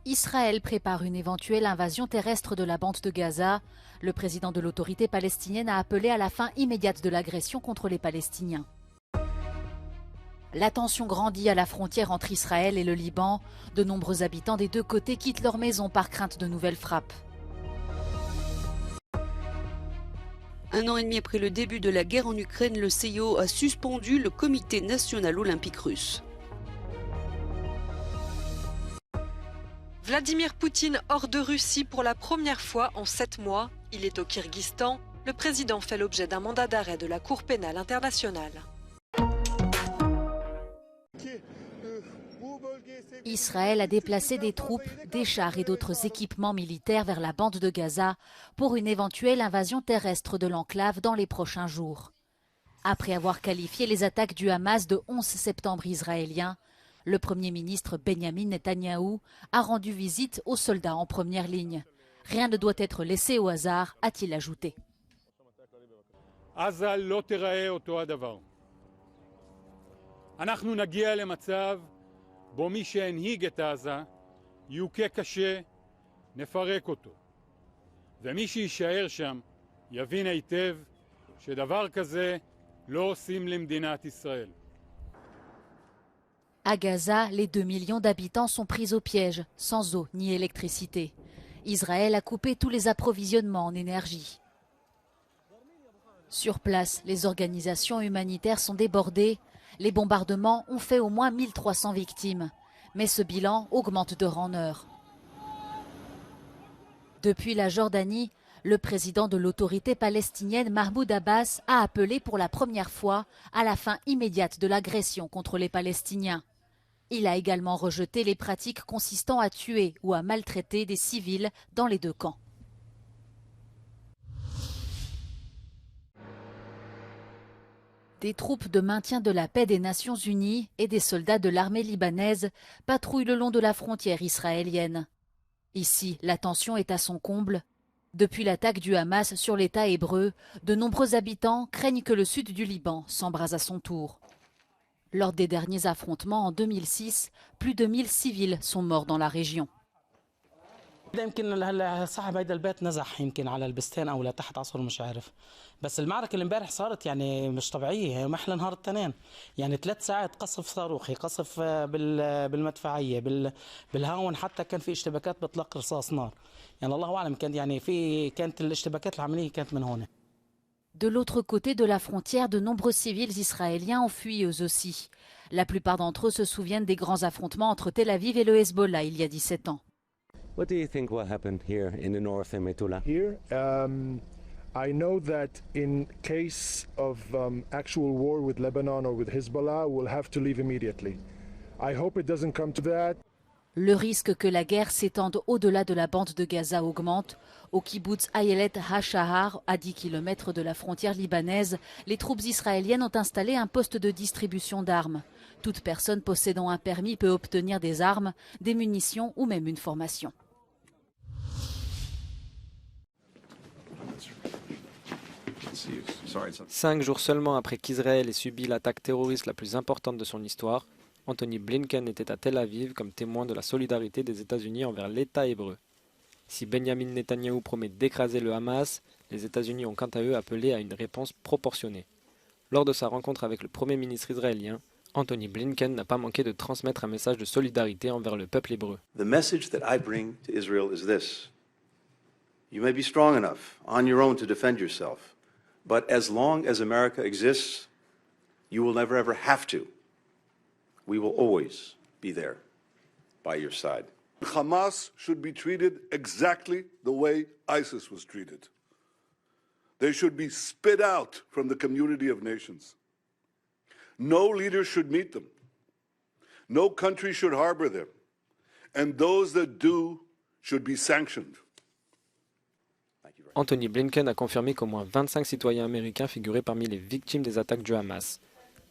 Israël prépare une éventuelle invasion terrestre de la bande de Gaza. Le président de l'autorité palestinienne a appelé à la fin immédiate de l'agression contre les Palestiniens. La tension grandit à la frontière entre Israël et le Liban. De nombreux habitants des deux côtés quittent leur maison par crainte de nouvelles frappes. Un an et demi après le début de la guerre en Ukraine, le CIO a suspendu le Comité national olympique russe. Vladimir Poutine hors de Russie pour la première fois en 7 mois. Il est au Kirghizstan. Le président fait l'objet d'un mandat d'arrêt de la Cour pénale internationale. Israël a déplacé des troupes, des chars et d'autres équipements militaires vers la bande de Gaza pour une éventuelle invasion terrestre de l'enclave dans les prochains jours. Après avoir qualifié les attaques du Hamas de 11 septembre israélien, le Premier ministre Benjamin Netanyahou a rendu visite aux soldats en première ligne. Rien ne doit être laissé au hasard, a-t-il ajouté. בו מי שהנהיג את עזה יוכה קשה, נפרק אותו. ומי שישאר שם יבין היטב שדבר כזה לא עושים למדינת ישראל. À Gaza, les 2 millions d'habitants sont pris au piège, sans eau ni électricité. Israël a coupé tous les approvisionnements en énergie. Sur place, les organisations humanitaires sont débordées. Les bombardements ont fait au moins 1300 victimes. Mais ce bilan augmente d'heure en heure. Depuis la Jordanie, le président de l'autorité palestinienne Mahmoud Abbas a appelé pour la première fois à la fin immédiate de l'agression contre les Palestiniens. Il a également rejeté les pratiques consistant à tuer ou à maltraiter des civils dans les deux camps. Des troupes de maintien de la paix des Nations Unies et des soldats de l'armée libanaise patrouillent le long de la frontière israélienne. Ici, la tension est à son comble. Depuis l'attaque du Hamas sur l'État hébreu, de nombreux habitants craignent que le sud du Liban s'embrase à son tour. Lors des derniers affrontements en 2006, plus de 1000 civils sont morts dans la région. يمكن هلا صاحب هيدا البيت نزح يمكن على البستان او لتحت عصر مش عارف بس المعركه اللي امبارح صارت يعني مش طبيعيه هي محل نهار التنين يعني 3 ساعات قصف صاروخي قصف بالمدفعيه بالهاون حتى كان في اشتباكات بإطلاق رصاص نار يعني الله اعلم كانت الاشتباكات العمليه كانت من هون. De l'autre côté de la frontière, de nombreux civils israéliens ont fui eux aussi. La plupart d'entre eux se souviennent des grands affrontements entre Tel Aviv et le Hezbollah il y a 17 ans. What do you think will happen here in the north in Metula? Here, I know that in case of actual war with Lebanon or with Hezbollah, we'll have to leave immediately. I hope it doesn't come to that. Le risque que la guerre s'étende au-delà de la bande de Gaza augmente. Au kibbutz Ayelet HaShahar, à 10 km de la frontière libanaise, les troupes israéliennes ont installé un poste de distribution d'armes. Toute personne possédant un permis peut obtenir des armes, des munitions ou même une formation. 5 jours seulement après qu'Israël ait subi l'attaque terroriste la plus importante de son histoire, Anthony Blinken était à Tel Aviv comme témoin de la solidarité des États-Unis envers l'État hébreu. Si Benjamin Netanyahou promet d'écraser le Hamas, les États-Unis ont quant à eux appelé à une réponse proportionnée. Lors de sa rencontre avec le Premier ministre israélien, Anthony Blinken n'a pas manqué de transmettre un message de solidarité envers le peuple hébreu. The message that I bring to Israel is this. You may be strong enough on your own to defend yourself, but as long as America exists, you will never ever have to. We will always be there by your side. Hamas should be treated exactly the way ISIS was treated. They should be spit out from the community of nations. No leader should meet them. No country should harbor them. And those that do should be sanctioned. Anthony Blinken a confirmé qu'au moins 25 citoyens américains figuraient parmi les victimes des attaques du Hamas.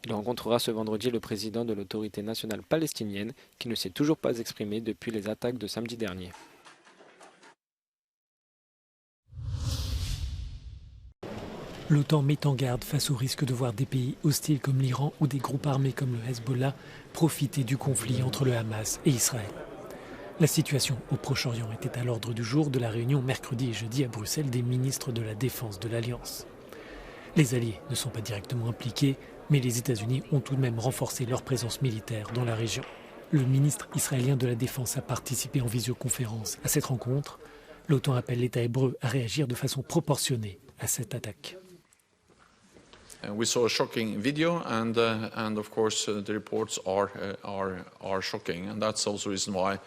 Il rencontrera ce vendredi le président de l'autorité nationale palestinienne qui ne s'est toujours pas exprimé depuis les attaques de samedi dernier. L'OTAN met en garde face au risque de voir des pays hostiles comme l'Iran ou des groupes armés comme le Hezbollah profiter du conflit entre le Hamas et Israël. La situation au Proche-Orient était à l'ordre du jour de la réunion mercredi et jeudi à Bruxelles des ministres de la Défense de l'Alliance. Les alliés ne sont pas directement impliqués, mais les États-Unis ont tout de même renforcé leur présence militaire dans la région. Le ministre israélien de la Défense a participé en visioconférence à cette rencontre. L'OTAN appelle l'État hébreu à réagir de façon proportionnée à cette attaque. We saw a shocking video, and of course the reports are shocking, and that's also the reason why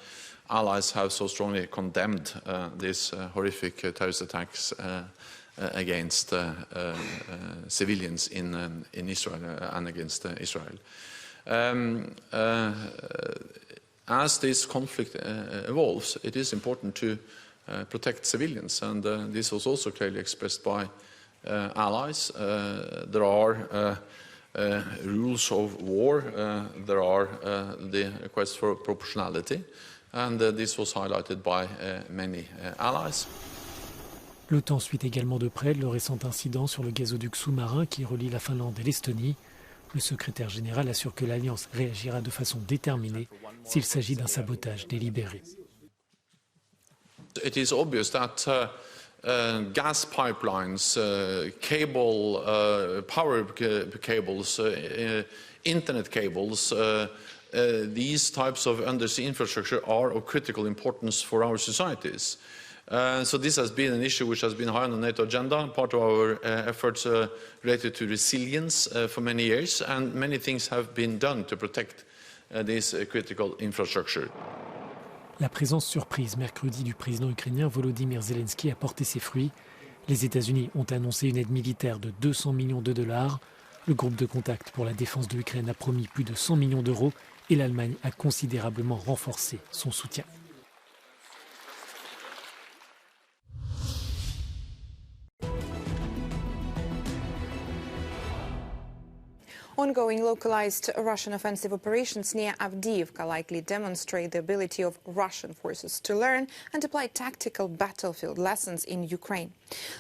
allies have so strongly condemned these horrific terrorist attacks against civilians in Israel and against Israel. As this conflict evolves, it is important to protect civilians, and this was also clearly expressed by allies. There are rules of war, there are the request for proportionality, and this was highlighted by many allies. L'OTAN suit également de près le récent incident sur le gazoduc sous-marin qui relie la Finlande et l'Estonie. Le secrétaire général assure que l'Alliance réagira de façon déterminée s'il s'agit d'un sabotage délibéré. It is obvious that gas pipelines, power cables, internet cables, these types of undersea infrastructure are of critical importance for our societies. So this has been an issue which has been high on the NATO agenda, part of our efforts related to resilience for many years, and many things have been done to protect this critical infrastructure. La présence surprise mercredi du président ukrainien Volodymyr Zelensky a porté ses fruits. Les États-Unis ont annoncé une aide militaire de 200 millions de dollars. Le groupe de contact pour la défense de l'Ukraine a promis plus de 100 millions d'euros et l'Allemagne a considérablement renforcé son soutien. Ongoing localized Russian offensive operations near Avdiivka likely demonstrate the ability of Russian forces to learn and apply tactical battlefield lessons in Ukraine.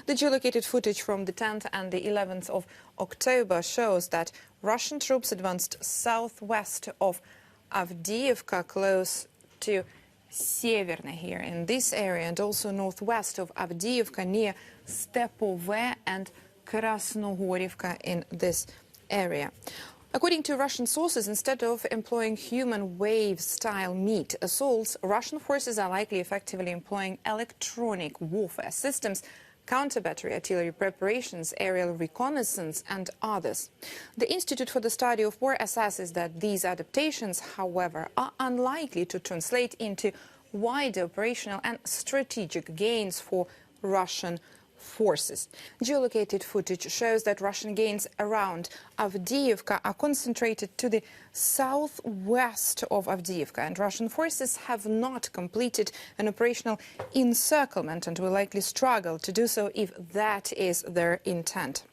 The geolocated footage from the 10th and the 11th of October shows that Russian troops advanced southwest of Avdiivka close to Severne here in this area, and also northwest of Avdiivka near Stepove and Krasnohorivka in this area. According to Russian sources, instead of employing human wave-style meat assaults, Russian forces are likely effectively employing electronic warfare systems, counter-battery artillery preparations, aerial reconnaissance and others. The Institute for the Study of War assesses that these adaptations, however, are unlikely to translate into wider operational and strategic gains for Russian forces. Geolocated footage shows that Russian gains around Avdiivka are concentrated to the southwest of Avdiivka, and Russian forces have not completed an operational encirclement and will likely struggle to do so if that is their intent.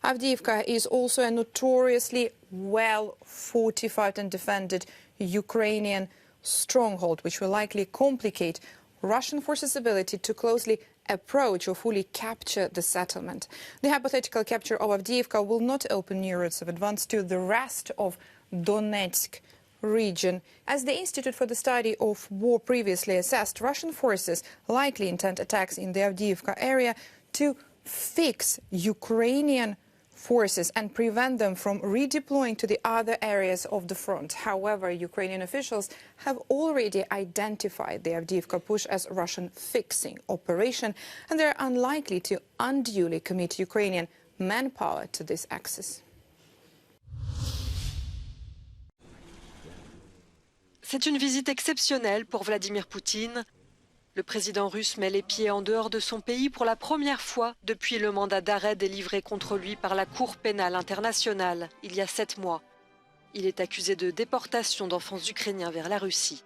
Avdiivka is also a notoriously well fortified and defended Ukrainian stronghold, which will likely complicate Russian forces' ability to closely approach or fully capture the settlement. The hypothetical capture of Avdiivka will not open new routes of advance to the rest of Donetsk region. As the Institute for the Study of War previously assessed, Russian forces likely intend attacks in the Avdiivka area to fix Ukrainian forces and prevent them from redeploying to the other areas of the front. However, Ukrainian officials have already identified the Avdiivka push as a Russian fixing operation, and they're unlikely to unduly commit Ukrainian manpower to this axis. C'est une visite exceptionnelle pour Vladimir Poutine. Le président russe met les pieds en dehors de son pays pour la première fois depuis le mandat d'arrêt délivré contre lui par la Cour pénale internationale il y a 7 mois. Il est accusé de déportation d'enfants ukrainiens vers la Russie.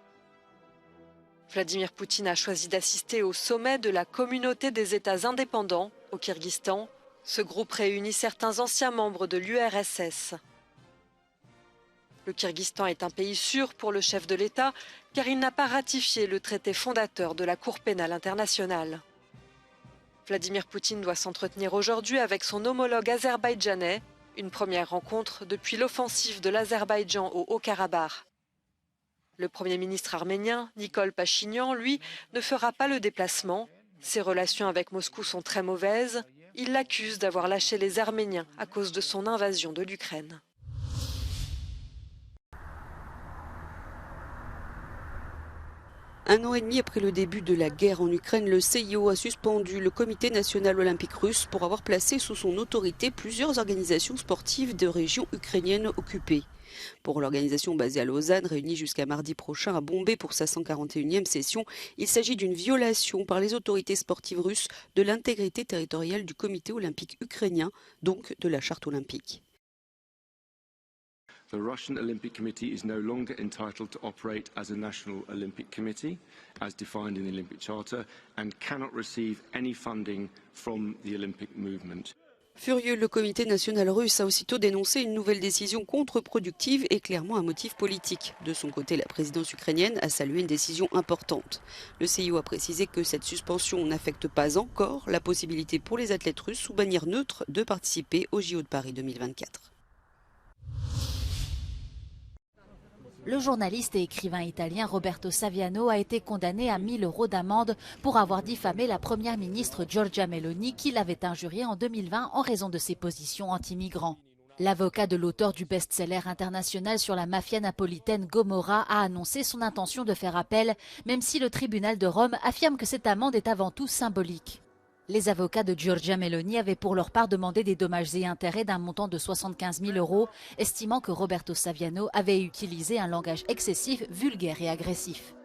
Vladimir Poutine a choisi d'assister au sommet de la communauté des États indépendants au Kyrgyzstan. Ce groupe réunit certains anciens membres de l'URSS. Le Kyrgyzstan est un pays sûr pour le chef de l'État car il n'a pas ratifié le traité fondateur de la Cour pénale internationale. Vladimir Poutine doit s'entretenir aujourd'hui avec son homologue azerbaïdjanais, une première rencontre depuis l'offensive de l'Azerbaïdjan au Haut-Karabakh. Le Premier ministre arménien, Nikol Pachinian, lui, ne fera pas le déplacement. Ses relations avec Moscou sont très mauvaises. Il l'accuse d'avoir lâché les Arméniens à cause de son invasion de l'Ukraine. Un an et demi après le début de la guerre en Ukraine, le CIO a suspendu le Comité national olympique russe pour avoir placé sous son autorité plusieurs organisations sportives de régions ukrainiennes occupées. Pour l'organisation basée à Lausanne, réunie jusqu'à mardi prochain à Bombay pour sa 141e session, il s'agit d'une violation par les autorités sportives russes de l'intégrité territoriale du Comité olympique ukrainien, donc de la charte olympique. The Russian Olympic Committee is no longer entitled to operate as a national Olympic committee, as defined in the Olympic Charter, and cannot receive any funding from the Olympic movement. Furieux, le comité national russe a aussitôt dénoncé une nouvelle décision contre-productive et clairement un motif politique. De son côté, la présidence ukrainienne a salué une décision importante. Le CIO a précisé que cette suspension n'affecte pas encore la possibilité pour les athlètes russes sous bannière neutre de participer aux JO de Paris 2024. Le journaliste et écrivain italien Roberto Saviano a été condamné à 1 000 € d'amende pour avoir diffamé la première ministre Giorgia Meloni qui l'avait injurié en 2020 en raison de ses positions anti-migrants. L'avocat de l'auteur du best-seller international sur la mafia napolitaine Gomorra a annoncé son intention de faire appel, même si le tribunal de Rome affirme que cette amende est avant tout symbolique. Les avocats de Giorgia Meloni avaient pour leur part demandé des dommages et intérêts d'un montant de 75 000 €, estimant que Roberto Saviano avait utilisé un langage excessif, vulgaire et agressif.